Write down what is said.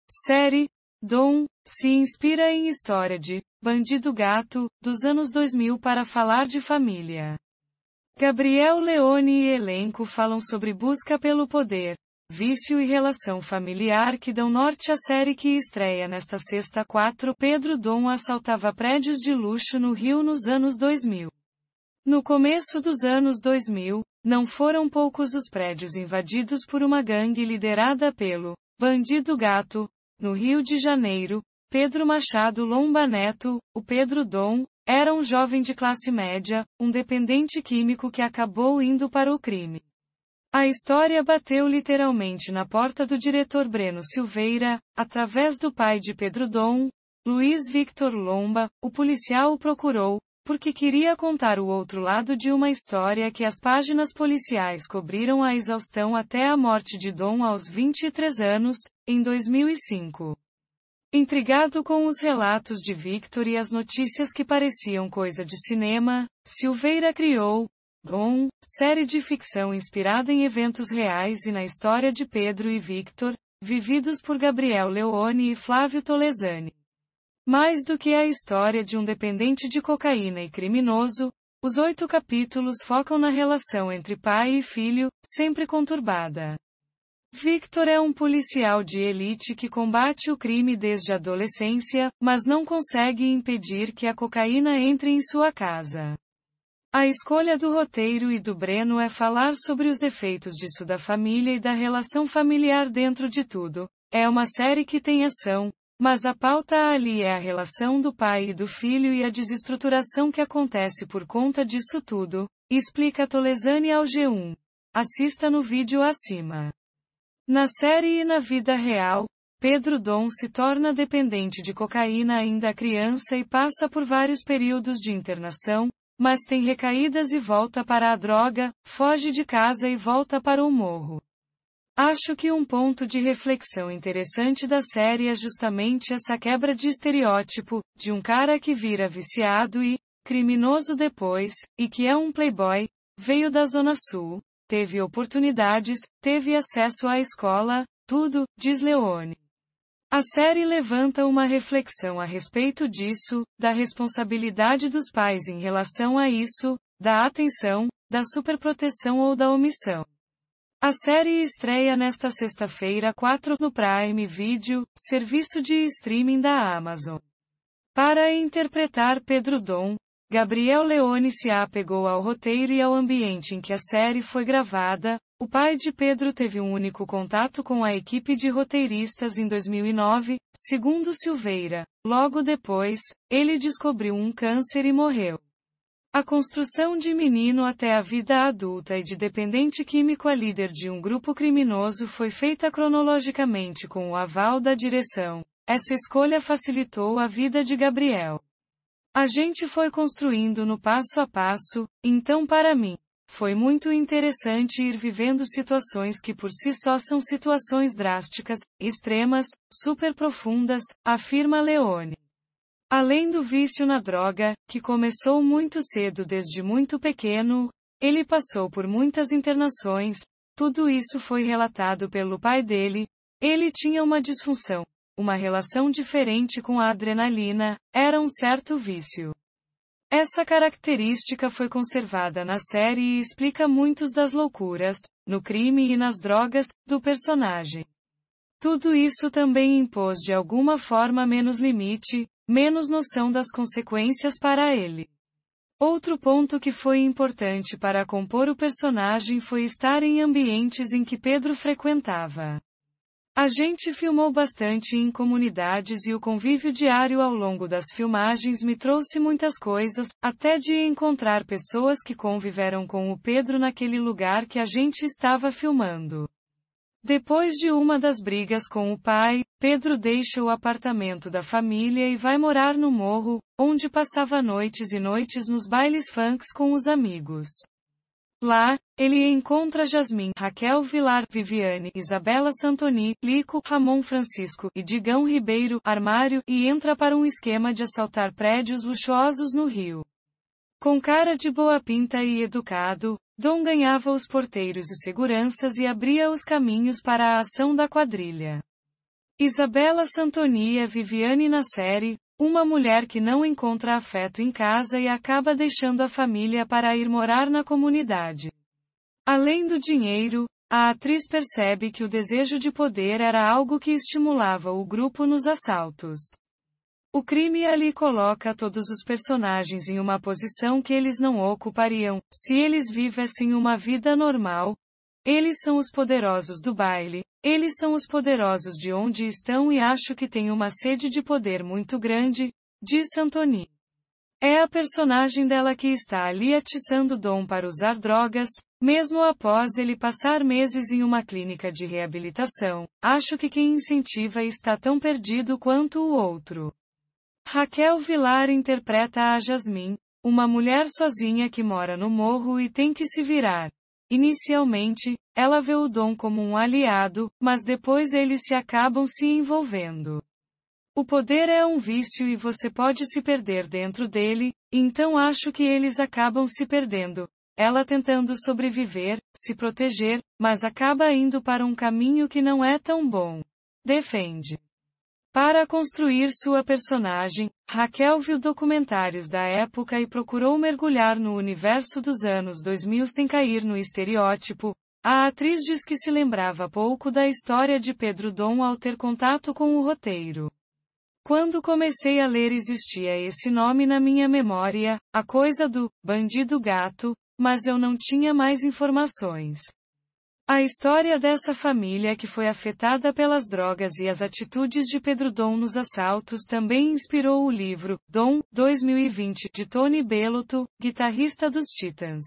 Série Dom se inspira em história de Bandido Gato, dos anos 2000 para falar de família. Gabriel Leone e elenco falam sobre busca pelo poder, vício e relação familiar que dão norte à série que estreia nesta sexta. Pedro Dom assaltava prédios de luxo no Rio nos anos 2000. No começo dos anos 2000, não foram poucos os prédios invadidos por uma gangue liderada pelo Bandido Gato, no Rio de Janeiro. Pedro Machado Lomba Neto, o Pedro Dom, era um jovem de classe média, um dependente químico que acabou indo para o crime. A história bateu literalmente na porta do diretor Breno Silveira, através do pai de Pedro Dom, Luiz Victor Lomba. O policial o procurou, porque queria contar o outro lado de uma história que as páginas policiais cobriram à exaustão até a morte de Dom aos 23 anos, em 2005. Intrigado com os relatos de Victor e as notícias que pareciam coisa de cinema, Silveira criou Dom, série de ficção inspirada em eventos reais e na história de Pedro e Victor, vividos por Gabriel Leone e Flávio Tolesani. Mais do que a história de um dependente de cocaína e criminoso, os 8 capítulos focam na relação entre pai e filho, sempre conturbada. Victor é um policial de elite que combate o crime desde a adolescência, mas não consegue impedir que a cocaína entre em sua casa. A escolha do roteiro e do Breno é falar sobre os efeitos disso da família e da relação familiar dentro de tudo. É uma série que tem ação, mas a pauta ali é a relação do pai e do filho e a desestruturação que acontece por conta disso tudo, explica Tolesani ao G1. Assista no vídeo acima. Na série e na vida real, Pedro Dom se torna dependente de cocaína ainda criança e passa por vários períodos de internação, mas tem recaídas e volta para a droga, foge de casa e volta para o morro. Acho que um ponto de reflexão interessante da série é justamente essa quebra de estereótipo, de um cara que vira viciado e criminoso depois, e que é um playboy, veio da Zona Sul, teve oportunidades, teve acesso à escola, tudo, diz Leone. A série levanta uma reflexão a respeito disso, da responsabilidade dos pais em relação a isso, da atenção, da superproteção ou da omissão. A série estreia nesta sexta-feira 4 no Prime Video, serviço de streaming da Amazon. Para interpretar Pedro Dom, Gabriel Leone se apegou ao roteiro e ao ambiente em que a série foi gravada. O pai de Pedro teve um único contato com a equipe de roteiristas em 2009, segundo Silveira. Logo depois, ele descobriu um câncer e morreu. A construção de menino até a vida adulta e de dependente químico a líder de um grupo criminoso foi feita cronologicamente com o aval da direção. Essa escolha facilitou a vida de Gabriel. A gente foi construindo no passo a passo, então para mim, foi muito interessante ir vivendo situações que por si só são situações drásticas, extremas, super profundas, afirma Leone. Além do vício na droga, que começou muito cedo desde muito pequeno, ele passou por muitas internações, tudo isso foi relatado pelo pai dele, ele tinha uma disfunção. Uma relação diferente com a adrenalina, era um certo vício. Essa característica foi conservada na série e explica muitas das loucuras, no crime e nas drogas, do personagem. Tudo isso também impôs de alguma forma menos limite, menos noção das consequências para ele. Outro ponto que foi importante para compor o personagem foi estar em ambientes em que Pedro frequentava. A gente filmou bastante em comunidades e o convívio diário ao longo das filmagens me trouxe muitas coisas, até de encontrar pessoas que conviveram com o Pedro naquele lugar que a gente estava filmando. Depois de uma das brigas com o pai, Pedro deixa o apartamento da família e vai morar no morro, onde passava noites e noites nos bailes funks com os amigos. Lá, ele encontra Jasmin, Raquel Vilar, Viviane, Isabela Santoni, Lico, Ramon Francisco e Digão Ribeiro, Armário, e entra para um esquema de assaltar prédios luxuosos no Rio. Com cara de boa pinta e educado, Dom ganhava os porteiros e seguranças e abria os caminhos para a ação da quadrilha. Isabela Santoni é Viviane na série, uma mulher que não encontra afeto em casa e acaba deixando a família para ir morar na comunidade. Além do dinheiro, a atriz percebe que o desejo de poder era algo que estimulava o grupo nos assaltos. O crime ali coloca todos os personagens em uma posição que eles não ocupariam, se eles vivessem uma vida normal. Eles são os poderosos do baile, eles são os poderosos de onde estão e acho que tem uma sede de poder muito grande, diz Santoni. É a personagem dela que está ali atiçando Dom para usar drogas, mesmo após ele passar meses em uma clínica de reabilitação. Acho que quem incentiva está tão perdido quanto o outro. Raquel Vilar interpreta a Jasmine, uma mulher sozinha que mora no morro e tem que se virar. Inicialmente, ela vê o Dom como um aliado, mas depois eles se acabam se envolvendo. O poder é um vício e você pode se perder dentro dele, então acho que eles acabam se perdendo. Ela tentando sobreviver, se proteger, mas acaba indo para um caminho que não é tão bom. Defende. Para construir sua personagem, Raquel viu documentários da época e procurou mergulhar no universo dos anos 2000 sem cair no estereótipo. A atriz diz que se lembrava pouco da história de Pedro Dom ao ter contato com o roteiro. Quando comecei a ler existia esse nome na minha memória, a coisa do bandido gato, mas eu não tinha mais informações. A história dessa família que foi afetada pelas drogas e as atitudes de Pedro Dom nos assaltos também inspirou o livro, Dom, 2020, de Tony Bellotto, guitarrista dos Titãs.